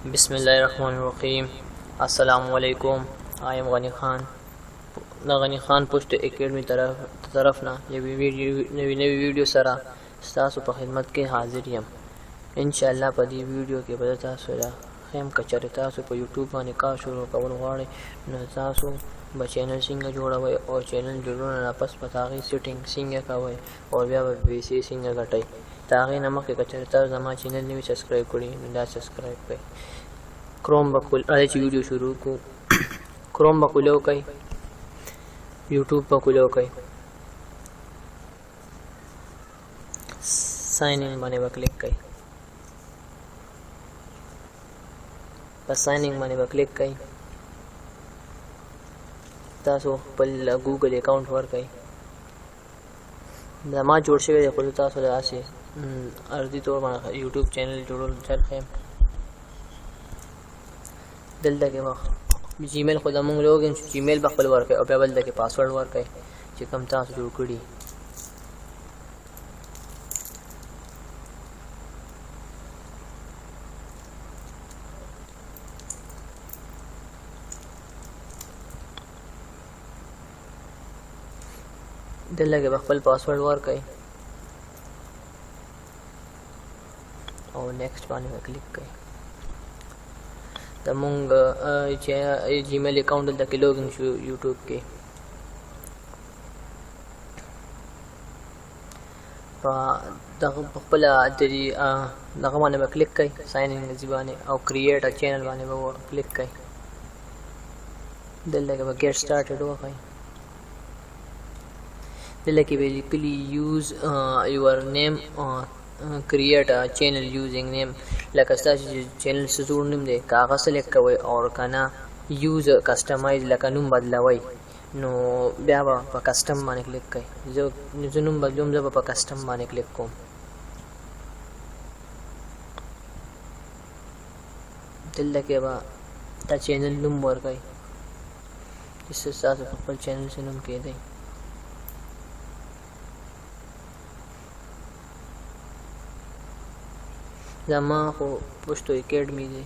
बिस्मिल्लाहिर्रहमानिर्रहीम। अस्सलामु अलैकुम। आई एम गनी खान द गनी खान पोस्ट एकेडमी तरफ ना नवी वीडियो सरा तासु पे खिदमत के हाजिर यम। इंशाअल्लाह पदी वीडियो के बदल तासु ला खैम कचरे तासु पे यूट्यूब माने का शुरू कवन वाड़े न तासु ब चैनल सिंग जोड़ावे और चैनल जोड़ना ना पस पतागी सेटिंग सिंग कावे और व्या बीसी सिंग घटाई तागी नमक के कचरे तासु जमा चैनल ने भी सब्सक्राइब करी ना सब्सक्राइब पे क्रोम बकुल अरे वीडियो शुरू को क्रोम बकुलो कई यूट्यूब बकुलो कई साइन इन बने पर क्लिक कई बस साइन इन बने पर क्लिक कई तासो पल गूगल अकाउंट वर कई जमा जोड़ से देखो तासो लासे अर्दी तो यूट्यूब चैनल जोड़ो चल है दिल के वक्त जीमेल खुद हम लोग जीमेल बखल वर्क है और बेबल के पासवर्ड वर्क है चिकम तास जुड़ कड़ी दिल के बखल पासवर्ड वर्क है और नेक्स्ट पाने में क्लिक करें तमुंग जीमेल अकाउंट दके लॉगिन शु यूट्यूब के पहला तेरी नगमाने में क्लिक कई साइन इन ज़बाने और क्रिएट अ चैनल वाले में वो क्लिक कई दिल लगे गेट स्टार्टेड हुआ कई दिल लगे basically use your name create a channel using name like a channel से जोड़ने में कागज सेलेक्ट करें और कना यूज कस्टमाइज लका नुम बदलावई नो ब्यावा पर कस्टम माने क्लिक करें जो नुम बदलूं जब पर कस्टम माने क्लिक को दिल लगे बा ता चैनल नुम वर कई इससे साथ पर चैनल से नुम के दे जमा को पुष्टो एकेडमी दे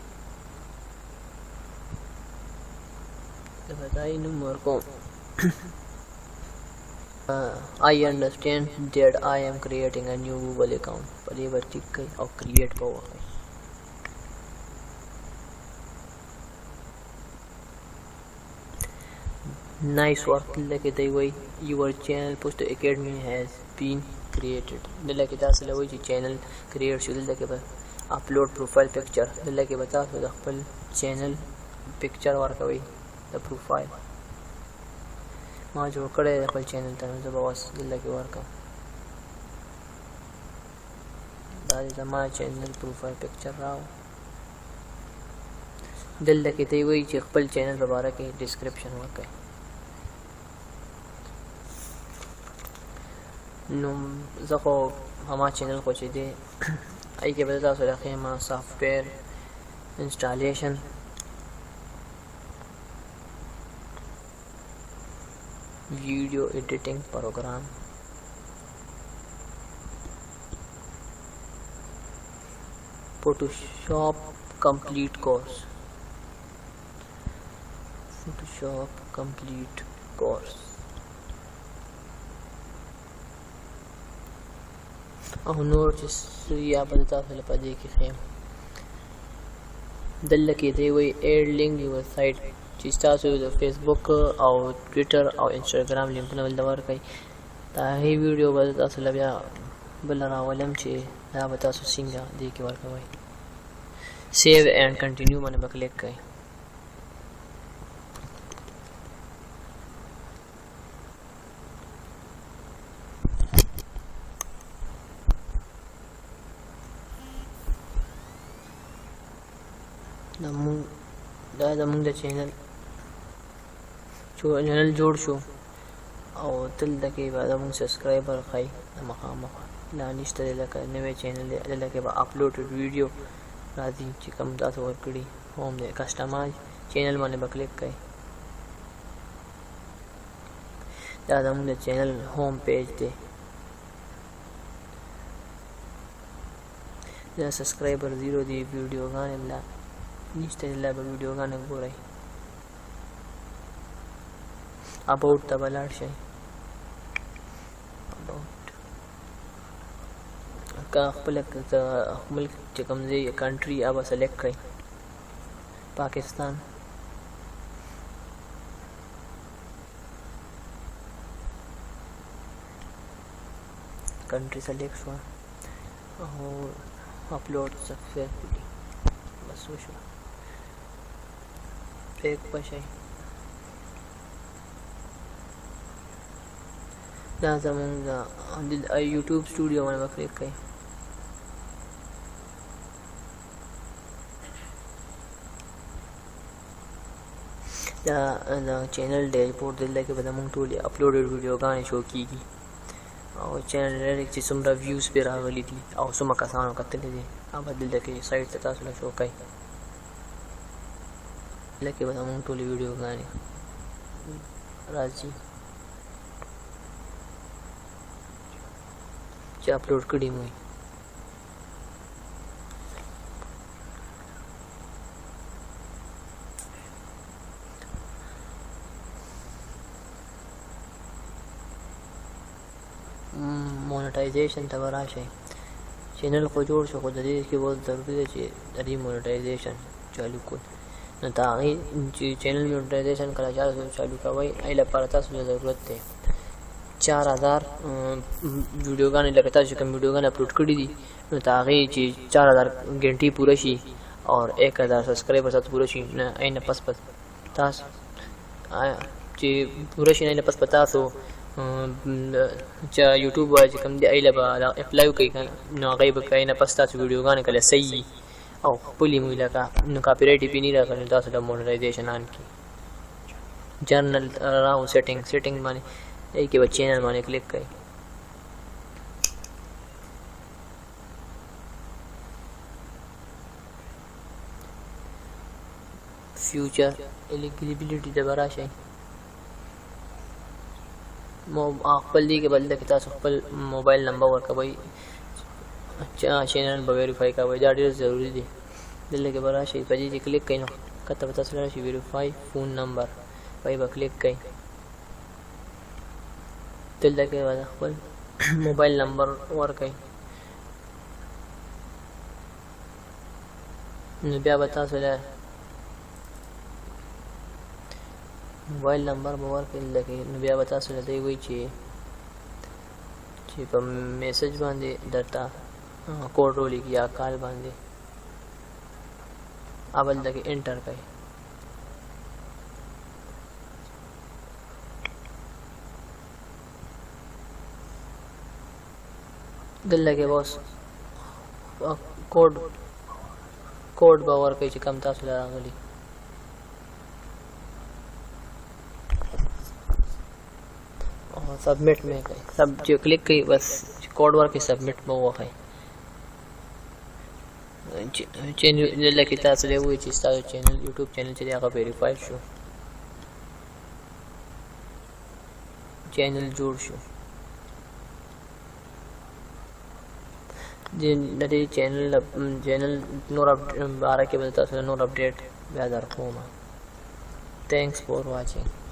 बताई नंबर को I understand that I am creating a new Google account पर ये बार टिक कई और क्रिएट को नाइस वर्क लगे दे वही your channel post academy has been created दिल के दास ले वही चैनल क्रिएट शुरू दिल के अपलोड प्रोफाइल पिक्चर दिल के बता तो अपल चैनल पिक्चर वर्क वही द प्रोफाइल मां जो करे अपल चैनल तन तो बस दिल के वर्क दादी जमा चैनल प्रोफाइल पिक्चर राव दिल के ते वही अपल चैनल दोबारा के डिस्क्रिप्शन वर्क है नुम जको हमारे चैनल को चाहिए आई के बता सो रखे हम software installation video editing program Photoshop complete course Photoshop complete course नोर या बदलता फिर पदे की खेम दल के दे वही एड लिंक योर साइट चिस्ता से फेसबुक और ट्विटर और इंस्टाग्राम लिंक न बदलवर कई ताही वीडियो बदलता से लबिया बलरा वलम छे ना बता सो सिंगा दे के वर्क वही सेव एंड कंटिन्यू मैंने क्लिक कई चैनल चैनल जोड़ शो और दिल के बाद हम सब्सक्राइबर खाई मकाम लानिश तले का नवे चैनल लगे बा अपलोडेड वीडियो राजी चिकम दास वर्कड़ी होम दे कस्टमाइज चैनल माने बक्लिक कई दादा हम चैनल होम पेज दे सब्सक्राइबर 0 दी वीडियो गाने ला نشته لا به ویډیوګانې ګورئ اباوټ ته به لاړ شئ که خپل ملک چې کوم ځای کنټري هغه سلیکټ کړئ پاکستان कंट्री सेलेक्ट हुआ और अपलोड सक्सेसफुली बस वशो एक पशाई दा जमंगा यूट्यूब स्टूडियो में क्लिक करें दा चैनल डैशबोर्ड दिल के बाद हम टूल अपलोडेड वीडियो गाने शो कीगी और चैनल डायरेक्ट چې څومره ویوز پې راغلي دي او څومره کسانو کتلي دي هغه دلته کې سایټ ته تاسو له شو کوي لکه به موږ ټولې ویډیوګانې راځي چې اپلوډ کړي مو मोनेटाइजेशन ته وراشئ چینل خو جوړ شو خو د دې کې وو ضروري دی چې د دې مونیټایزیشن چالو کړئ نو دا هغې چې چینل مونیټایزیشن کله چالو کوئ هغې لپاره تاسو ته ضرورت دی 4000 ویډیوګانې لکه تاسو کوم ویډیوګانې اپلوډ کړي دي نو د هغې چې 4000 غنټې پوره شي اور 1000 سبسکرایبر سره پوره شي نه نه پس تاسو چې پوره شي نه پس تاسو چې یوټیوب واجب کوم دی ایله به اپلای کوي نو غیب کوي نه پس تاسو ویډیوګانې کله صحیح او خپلې مو لکه نو کاپی رایټ یې نه راغلی تاسو د مونیټایزیشن آن کی جنرل راو سیټینګ باندې ای کې به چینل باندې کلیک کړئ فیوچر الیجیبিলিټی ته راشئ خپل دی کې بل د تاسو خپل موبایل نمبر ورکوي چینل به ویریفای کوي دا ډیر ضروری دی دلته کې برا شي په دې کلیک کړئ نو کته تاسو راشي ویریفای فون نمبر پای به کلیک کړئ دلته کې خپل موبایل نمبر ورکړئ نو بیا به تاسو له موبایل نمبر به ورکړئ لکه نو بیا به تاسو له دی وایي چې په میسج باندې درته کوډ ولیکي یا کال باندې اول دغه انټر کړئ دلته کې بس کوډ به ورکړئ چې کوم تاسو له راغلي सबमिट में कहीं सब जो क्लिक की बस कोड वर्क की सबमिट में वो है चैनल लकी तास ले हुई चीज तास चैनल यूट्यूब चैनल चले आगा वेरीफाइड शो चैनल जोड़ शो जिन नदी चैनल नोर अपडेट बारह के बजे तास नोर अपडेट बेहतर होगा थैंक्स फॉर वाचिंग